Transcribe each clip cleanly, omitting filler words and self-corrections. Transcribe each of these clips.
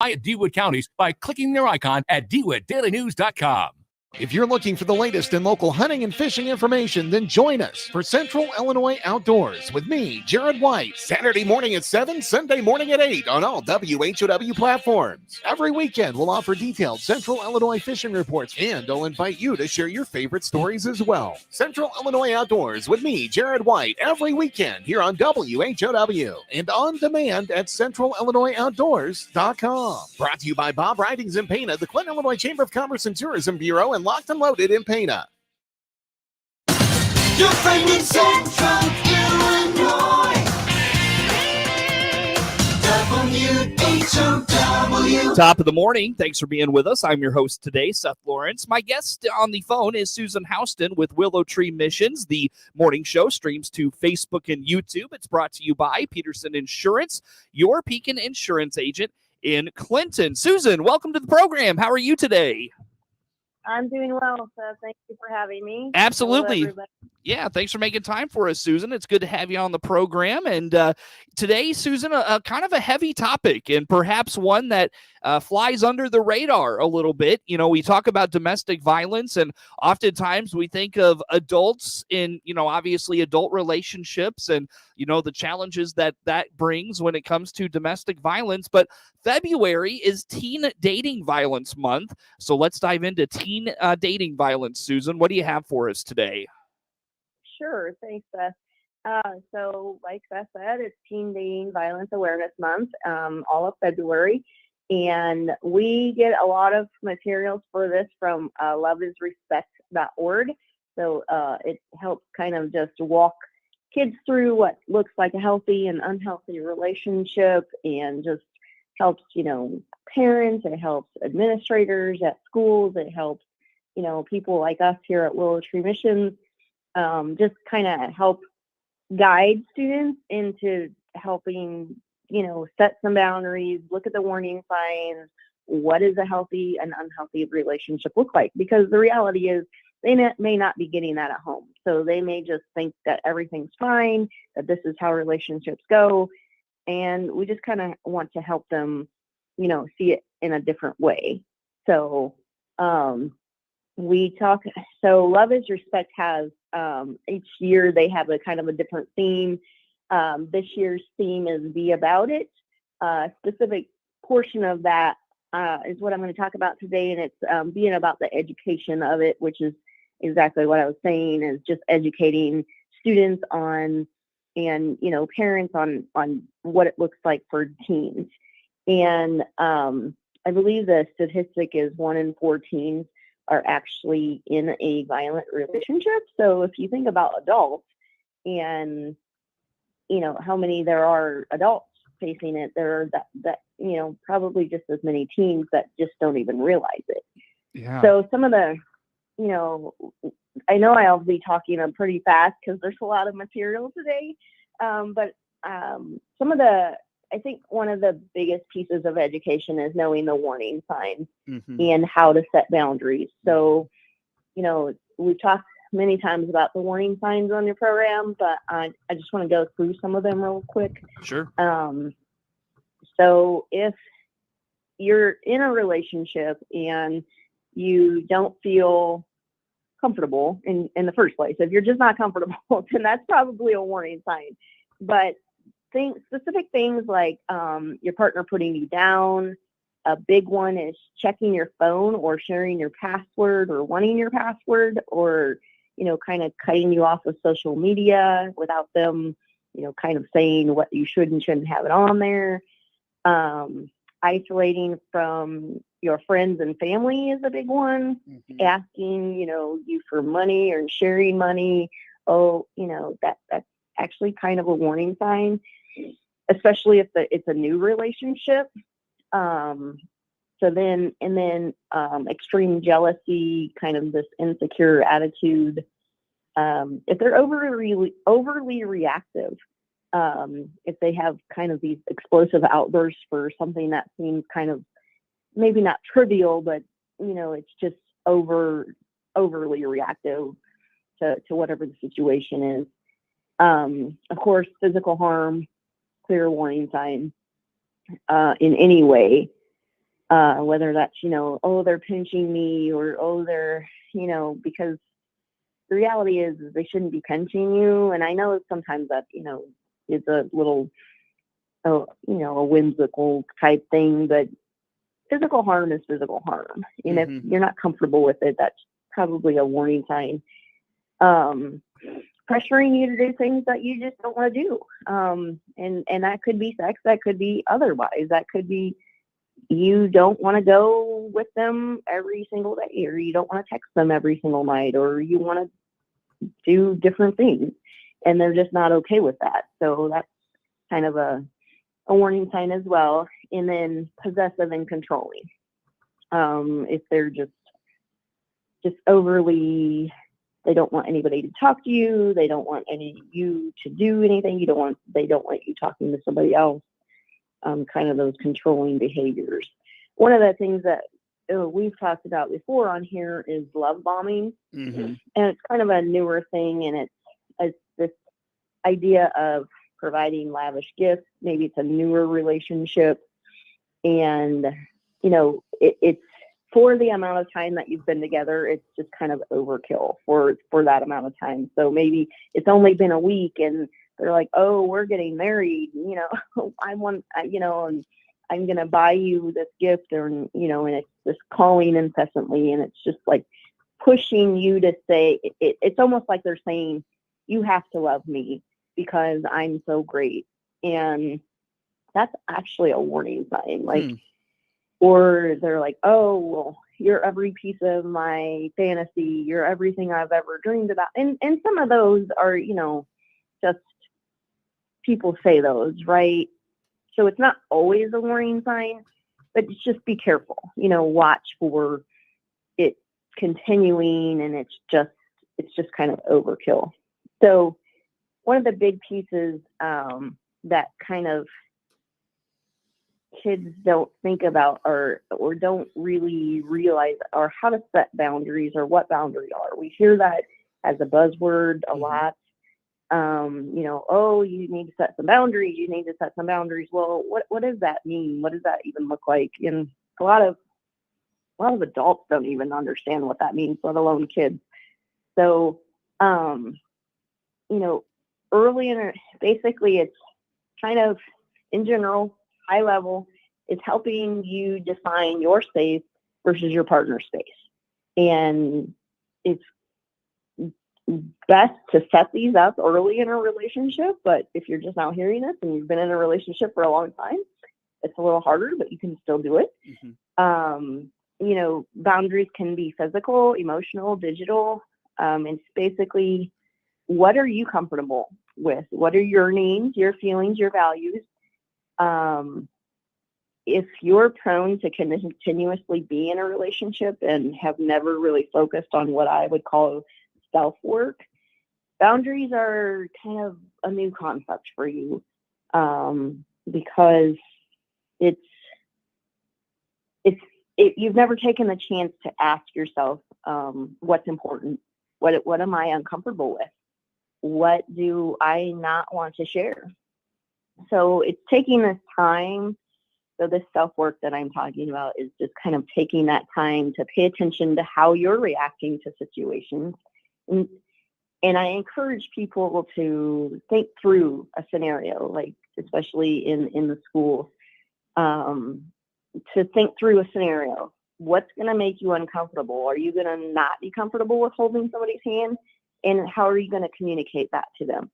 at DeWitt counties by clicking their icon at DeWittDailyNews.com. If you're looking for the latest in local hunting and fishing information, then join us for Central Illinois Outdoors with me, Jared White, Saturday morning at 7, Sunday morning at 8 on all WHOW platforms. Every weekend, we'll offer detailed Central Illinois fishing reports, and I'll invite you to share your favorite stories as well. Central Illinois Outdoors with me, Jared White, every weekend here on WHOW and on demand at CentralIllinoisOutdoors.com. Brought to you by Bob Ridings in Piatt, the Clinton, Illinois Chamber of Commerce and Tourism Bureau, and Locked and Loaded in Piatt. Your friend in Central Illinois. WHOW. Top of the morning. Thanks for being with us. I'm your host today, Seth Lawrence. My guest on the phone is Susan Houston with Willow Tree Missions. The morning show streams to Facebook and YouTube. It's brought to you by Peterson Insurance, your Pekin insurance agent in Clinton. Susan, welcome to the program. How are you today? I'm doing well, so thank you for having me. Absolutely. Yeah, thanks for making time for us, Susan. It's good to have you on the program. And today, Susan, a kind of a heavy topic, and perhaps one that flies under the radar a little bit. You know, we talk about domestic violence, and oftentimes we think of adults in, obviously adult relationships and, the challenges that brings when it comes to domestic violence. But February is Teen Dating Violence Month. So let's dive into teen dating violence. Susan, what do you have for us today? Sure. Thanks, Seth. So like Seth said, it's Teen Dating Violence Awareness Month, all of February. And we get a lot of materials for this from loveisrespect.org. So it helps kind of just walk kids through what looks like a healthy and unhealthy relationship, and just helps, parents, it helps administrators at schools, it helps, people like us here at Willow Tree Missions, just kind of help guide students into helping, set some boundaries, look at the warning signs, what does a healthy and unhealthy relationship look like? Because the reality is they may not be getting that at home. So they may just think that everything's fine, that this is how relationships go. And we just kind of want to help them, see it in a different way. So so Love is Respect has, each year they have a kind of a different theme. This year's theme is Be About It. A specific portion of that is what I'm going to talk about today. And it's being about the education of it, which is exactly what I was saying, is just educating students on, and, parents on what it looks like for teens. And I believe the statistic is 1 in 4 teens are actually in a violent relationship. So if you think about adults and, how many there are adults facing it, there are that probably just as many teens that just don't even realize it. Yeah. So some of the, I know I'll be talking pretty fast because there's a lot of material today. But some of I think one of the biggest pieces of education is knowing the warning signs and how to set boundaries. So, we've talked many times about the warning signs on your program, but I just want to go through some of them real quick. Sure. So if you're in a relationship and you don't feel comfortable in the first place, if you're just not comfortable, then that's probably a warning sign. But specific things like your partner putting you down. A big one is checking your phone or sharing your password or wanting your password, or, kind of cutting you off of social media without them, kind of saying what you should and shouldn't have it on there. Isolating from your friends and family is a big one. Asking, you for money or sharing money. That's actually kind of a warning sign, especially if it's a new relationship. Extreme jealousy, kind of this insecure attitude. If they're overly reactive, if they have kind of these explosive outbursts for something that seems kind of maybe not trivial, but it's just overly reactive to whatever the situation is. Of course, physical harm, clear warning sign in any way. whether that's, oh, they're pinching me, or, oh, they're, because the reality is they shouldn't be pinching you. And I know sometimes that, is a little, a whimsical type thing, but physical harm is physical harm. And if you're not comfortable with it, that's probably a warning sign. Pressuring you to do things that you just don't want to do. And that could be sex, that could be otherwise, that could be you don't want to go with them every single day, or you don't want to text them every single night, or you want to do different things and they're just not okay with that. So that's kind of a warning sign as well. And then possessive and controlling. If they're just overly, they don't want anybody to talk to you, they don't want you to do anything, they don't want you talking to somebody else. Kind of those controlling behaviors. One of the things that we've talked about before on here is love bombing. And it's kind of a newer thing, and it's this idea of providing lavish gifts. Maybe it's a newer relationship, and it's for the amount of time that you've been together, it's just kind of overkill for that amount of time. So maybe it's only been a week and they're like, oh, we're getting married, and I'm going to buy you this gift, and it's just calling incessantly. And it's just like pushing you to say, it's almost like they're saying, you have to love me because I'm so great. And that's actually a warning sign. Like, or they're like, oh, well, you're every piece of my fantasy. You're everything I've ever dreamed about. And some of those are, just people say those, right? So it's not always a warning sign, but just be careful, watch for it continuing, and it's just kind of overkill. So one of the big pieces that kind of kids don't think about or don't really realize are how to set boundaries, or what boundaries are. We hear that as a buzzword a lot. Oh, you need to set some boundaries. You need to set some boundaries. Well, what does that mean? What does that even look like? And a lot of adults don't even understand what that means, let alone kids. So, early basically it's kind of in general, high level, it's helping you define your space versus your partner's space. And it's best to set these up early in a relationship, but if you're just now hearing this and you've been in a relationship for a long time, it's a little harder, but you can still do it. Boundaries can be physical, emotional, digital. It's basically, what are you comfortable with? What are your needs, your feelings, your values? If you're prone to continuously be in a relationship and have never really focused on what I would call self-work, boundaries are kind of a new concept for you, because you've never taken the chance to ask yourself, what's important, what am I uncomfortable with, what do I not want to share. So it's taking this time. So this self-work that I'm talking about is just kind of taking that time to pay attention to how you're reacting to situations. And I encourage people to think through a scenario, like especially in the schools, to think through a scenario. What's going to make you uncomfortable? Are you going to not be comfortable with holding somebody's hand? And how are you going to communicate that to them?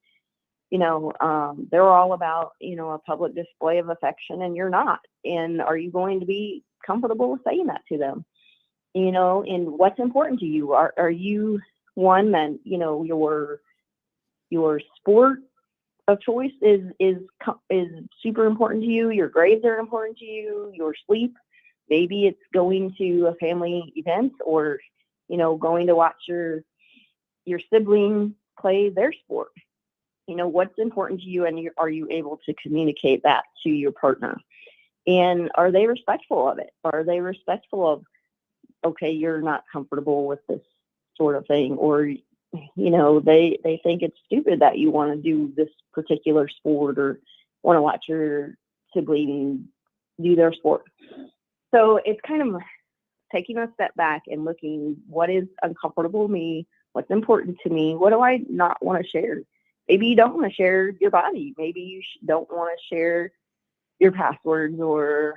They're all about, a public display of affection, and you're not. And are you going to be comfortable with saying that to them? And what's important to you? Are you one that, your sport of choice is super important to you? Your grades are important to you? Your sleep? Maybe it's going to a family event, or, going to watch your sibling play their sport. What's important to you, and are you able to communicate that to your partner? And are they respectful of it? Are they respectful of, okay, you're not comfortable with this sort of thing, or, they think it's stupid that you want to do this particular sport or want to watch your sibling do their sport. So it's kind of taking a step back and looking what is uncomfortable to me, what's important to me, what do I not want to share? Maybe you don't want to share your body. Maybe you don't want to share your passwords, or,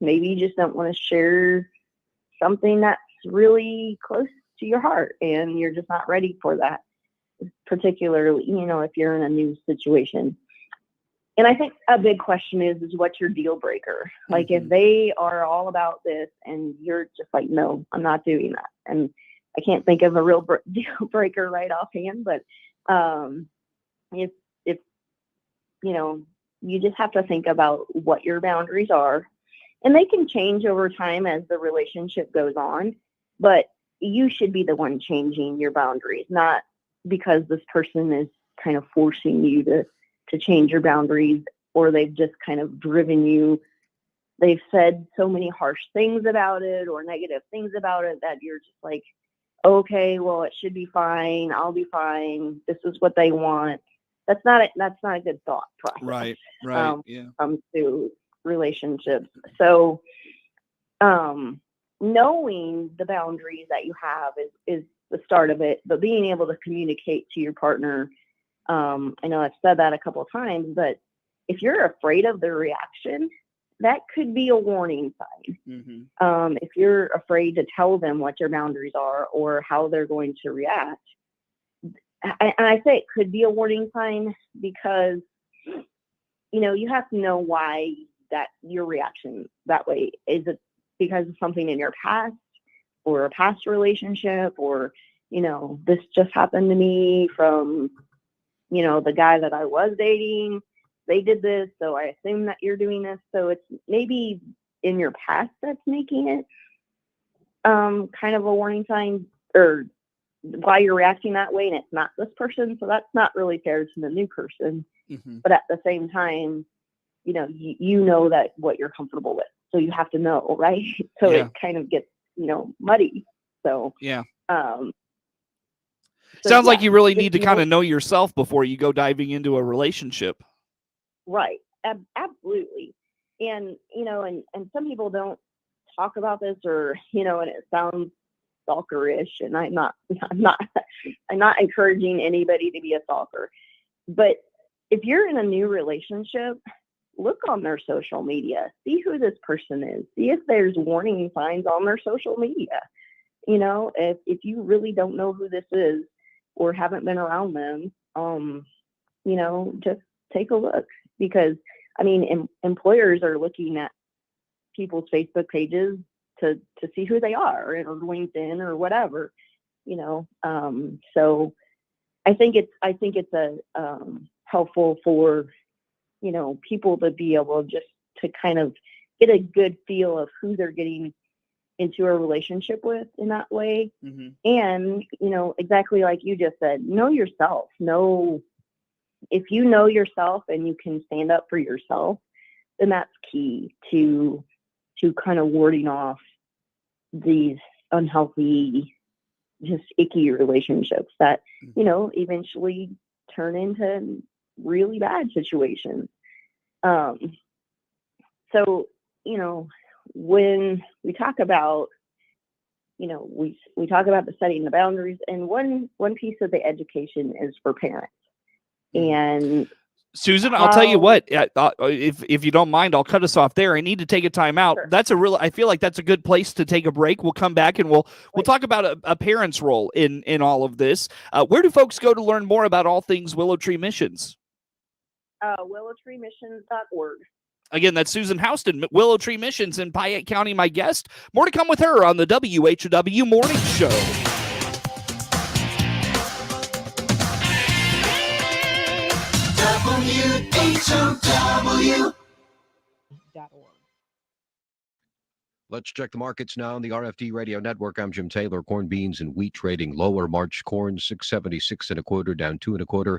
maybe you just don't want to share something that's really close to your heart and you're just not ready for that, particularly, if you're in a new situation. And I think a big question is what's your deal breaker? Like if they are all about this and you're just like, no, I'm not doing that. And I can't think of a real deal breaker right offhand, but if you just have to think about what your boundaries are, and they can change over time as the relationship goes on, but you should be the one changing your boundaries, not because this person is kind of forcing you to change your boundaries, or they've just kind of driven you. They've said so many harsh things about it or negative things about it that you're just like, okay, well, it should be fine. I'll be fine. This is what they want. That's not a good thought process. Right. Yeah. Comes to relationships. So, knowing the boundaries that you have is the start of it, but being able to communicate to your partner. I know I've said that a couple of times, but if you're afraid of the reaction, that could be a warning sign. If you're afraid to tell them what your boundaries are or how they're going to react, and I say it could be a warning sign because, you have to know why that your reaction that way. Is it because of something in your past or a past relationship, or, this just happened to me from, the guy that I was dating, they did this, so I assume that you're doing this. So it's maybe in your past that's making it kind of a warning sign, or why you're reacting that way, and it's not this person. So that's not really fair to the new person. But at the same time, you know that what you're comfortable with. So you have to know, right? So it kind of gets, muddy. So yeah. So, Sounds like you really just need to kind of know yourself before you go diving into a relationship. Right. Absolutely. And, and some people don't talk about this, or, and it sounds stalkerish, and I'm not encouraging anybody to be a stalker. But if you're in a new relationship, look on their social media, see who this person is, see if there's warning signs on their social media. If you really don't know who this is or haven't been around them, just take a look, because employers are looking at people's Facebook pages to see who they are, or LinkedIn or whatever, so I think it's a helpful for, people to be able just to kind of get a good feel of who they're getting into a relationship with in that way. And, exactly like you just said, know yourself. If you know yourself and you can stand up for yourself, then that's key to kind of warding off these unhealthy, just icky relationships that, eventually turn into really bad situations. So, when we talk about, we talk about the setting the boundaries, and one piece of the education is for parents. And Susan, I'll tell you what, if you don't mind, I'll cut us off there. I need to take a time out. Sure. I feel like that's a good place to take a break. We'll come back and we'll talk about a parent's role in all of this. Where do folks go to learn more about all things Willow Tree Missions? WillowTreeMissions.org. Again, that's Susan Houston, Willow Tree Missions in Piatt County, my guest. More to come with her on the WHOW Morning Show. WHOW. Let's check the markets now on the RFD Radio Network. I'm Jim Taylor. Corn, beans, and wheat trading lower. March corn 676 1/4, down 2 1/4.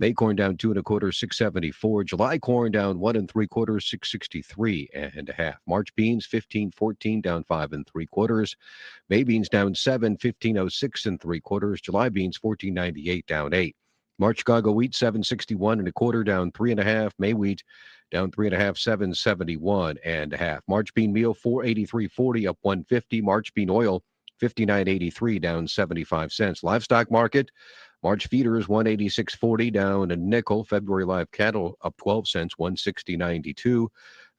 May corn down 2 1/4, 674. July corn down 1 3/4, 663 1/2. March beans 1514, down 5 3/4. May beans down 7, 1506 3/4. July beans 1498, down 8. March Chicago wheat 761 and a quarter, down 3.5. May wheat down 3.5, 771 and a half. March bean meal 483.40, up 150. March bean oil 59.83, down 75 cents. Livestock market, March feeders 186.40, down a nickel. February live cattle up 12 cents, 160.92.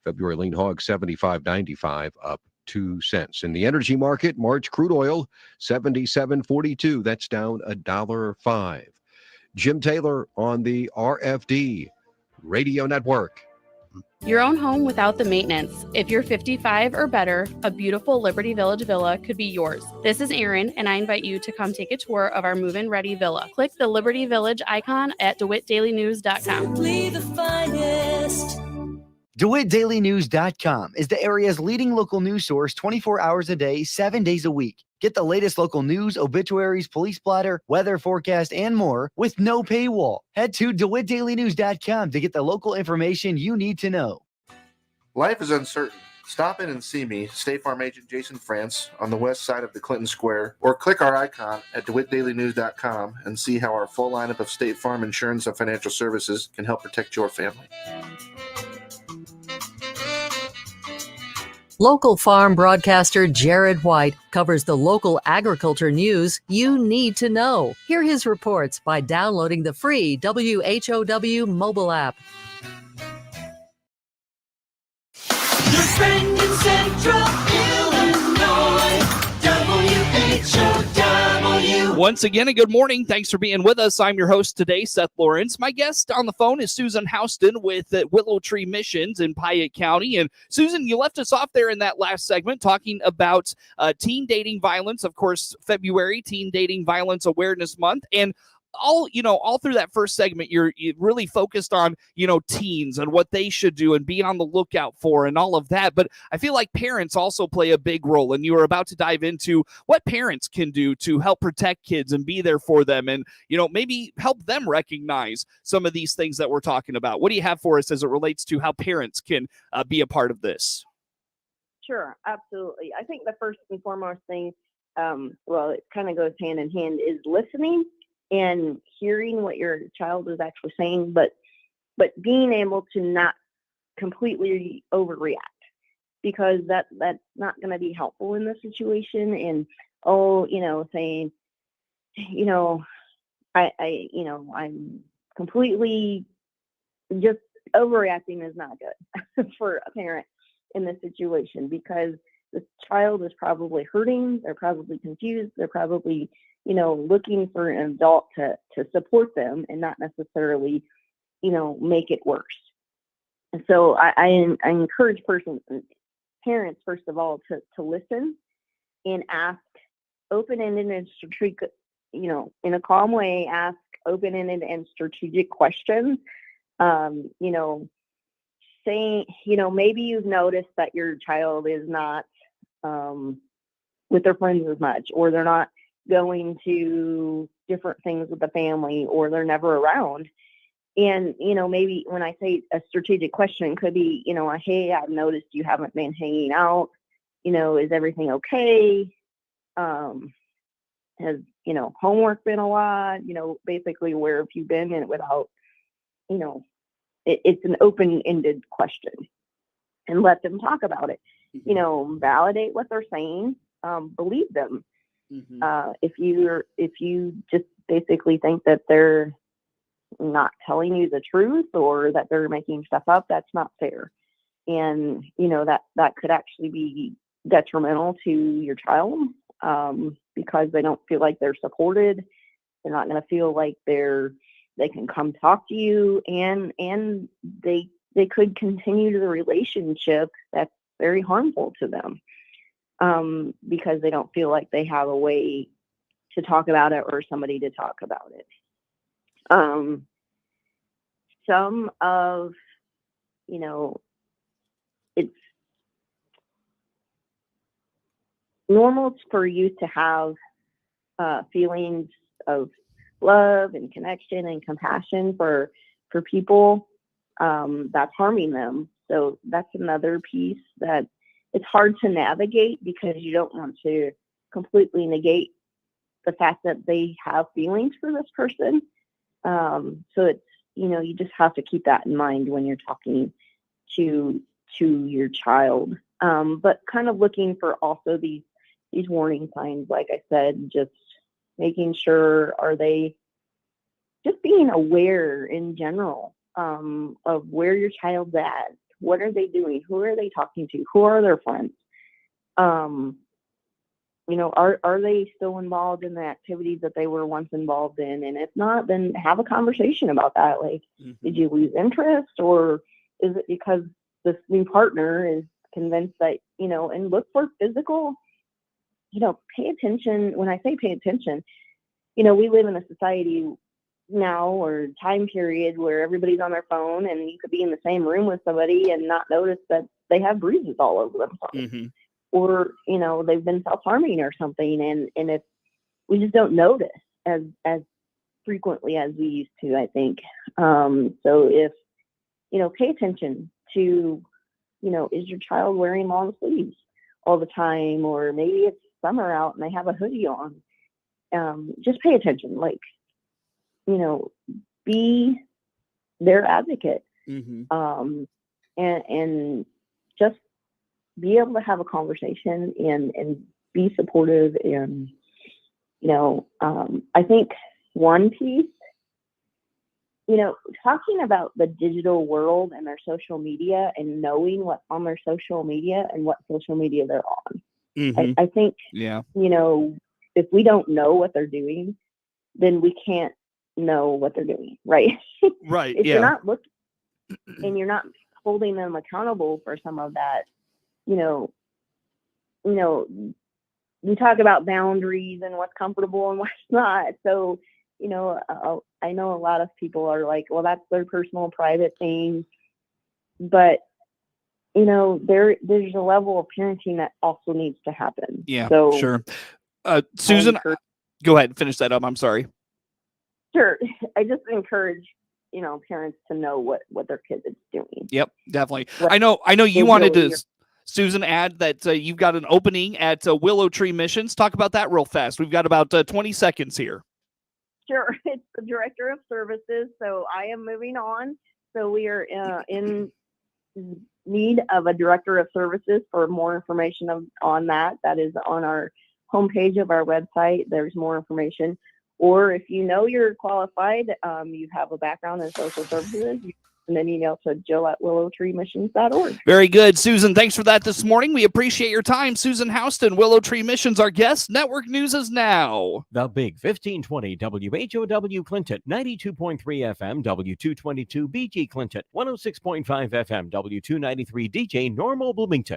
February lean hog 75.95, up 2 cents. In the energy market, March crude oil 77.42, that's down $1.05. Jim Taylor on the RFD Radio Network. Your own home without the maintenance. If you're 55 or better, a beautiful Liberty Village villa could be yours. This is Erin, and I invite you to come take a tour of our move-in ready villa. Click the Liberty Village icon at DeWittDailyNews.com. Simply the finest. DeWittDailyNews.com is the area's leading local news source 24 hours a day, 7 days a week. Get the latest local news, obituaries, police blotter, weather forecast, and more with no paywall. Head to DeWittDailyNews.com to get the local information you need to know. Life is uncertain. Stop in and see me, State Farm Agent Jason France, on the west side of the Clinton Square, or click our icon at DeWittDailyNews.com and see how our full lineup of State Farm insurance and financial services can help protect your family. Local farm broadcaster Jared White covers the local agriculture news you need to know. Hear his reports by downloading the free WHOW mobile app. Your friend in Central Illinois, WHOW. Once again, a good morning. Thanks for being with us. I'm your host today, Seth Lawrence. My guest on the phone is Susan Houston with Willow Tree Missions in Piatt County. And Susan, you left us off there in that last segment talking about teen dating violence. Of course, February, Teen Dating Violence Awareness Month. And all through that first segment, you really focused on, teens and what they should do and be on the lookout for and all of that. But I feel like parents also play a big role. And you were about to dive into what parents can do to help protect kids and be there for them and, maybe help them recognize some of these things that we're talking about. What do you have for us as it relates to how parents can be a part of this? Sure, absolutely. I think the first and foremost thing, it kind of goes hand in hand, is listening and hearing what your child is actually saying, but being able to not completely overreact, because that's not going to be helpful in this situation. And saying, I'm completely just overreacting is not good for a parent in this situation, because the child is probably hurting, they're probably confused, they're probably looking for an adult to support them and not necessarily, make it worse. And so I encourage parents, first of all, to listen and ask open-ended and strategic, in a calm way, ask open-ended and strategic questions. Saying, maybe you've noticed that your child is not with their friends as much, or they're not going to different things with the family, or they're never around. And, maybe when I say a strategic question, could be, hey, I've noticed you haven't been hanging out, is everything okay? Has, homework been a lot, basically where have you been in without, it's an open-ended question, and let them talk about it, validate what they're saying, believe them. Mm-hmm. If you just basically think that they're not telling you the truth or that they're making stuff up, that's not fair. And, that could actually be detrimental to your child, because they don't feel like they're supported. They're not going to feel like they can come talk to you, and they could continue the relationship that's very harmful to them. Because they don't feel like they have a way to talk about it or somebody to talk about it. Some of, it's normal for you to have feelings of love and connection and compassion for people that's harming them. So that's another piece that it's hard to navigate, because you don't want to completely negate the fact that they have feelings for this person. So it's, you just have to keep that in mind when you're talking to your child. But kind of looking for also these warning signs, like I said, just making sure, are they just being aware in general of where your child's at? What are they doing? Who are they talking to? Who are their friends? Are they still involved in the activities that they were once involved in? And if not, then have a conversation about that. Like, did you lose interest, or is it because this new partner is convinced that, and look for physical, pay attention. When I say pay attention, we live in a society now or time period where everybody's on their phone, and you could be in the same room with somebody and not notice that they have bruises all over themselves, or they've been self-harming or something, and if we just don't notice as frequently as we used to, I think. So if pay attention to, is your child wearing long sleeves all the time, or maybe it's summer out and they have a hoodie on. Just pay attention, like, be their advocate, and just be able to have a conversation and be supportive. And, I think one piece, talking about the digital world and their social media and knowing what's on their social media and what social media they're on. I think, if we don't know what they're doing, then we can't know what they're doing, right? Right. If you're not looking and you're not holding them accountable for some of that, we talk about boundaries and what's comfortable and what's not. So, I know a lot of people are like, well, that's their personal private thing, but there's a level of parenting that also needs to happen. Yeah, so sure. Susan, go ahead and finish that up. I'm sorry. Sure. I just encourage, parents to know what their kid is doing. Yep, definitely. Right. I know you wanted to, Susan, add that you've got an opening at Willow Tree Missions. Talk about that real fast. We've got about 20 seconds here. Sure. It's the director of services. So I am moving on. So we are in need of a director of services. For more information on that is on our homepage of our website. There's more information. Or if you're qualified, you have a background in social services, you send an email to jill@willowtreemissions.org. Very good, Susan. Thanks for that this morning. We appreciate your time. Susan Houston, Willow Tree Missions, our guest. Network News is now. The Big 1520 WHOW Clinton, 92.3 FM, W222 BG Clinton, 106.5 FM, W293 DJ Normal Bloomington.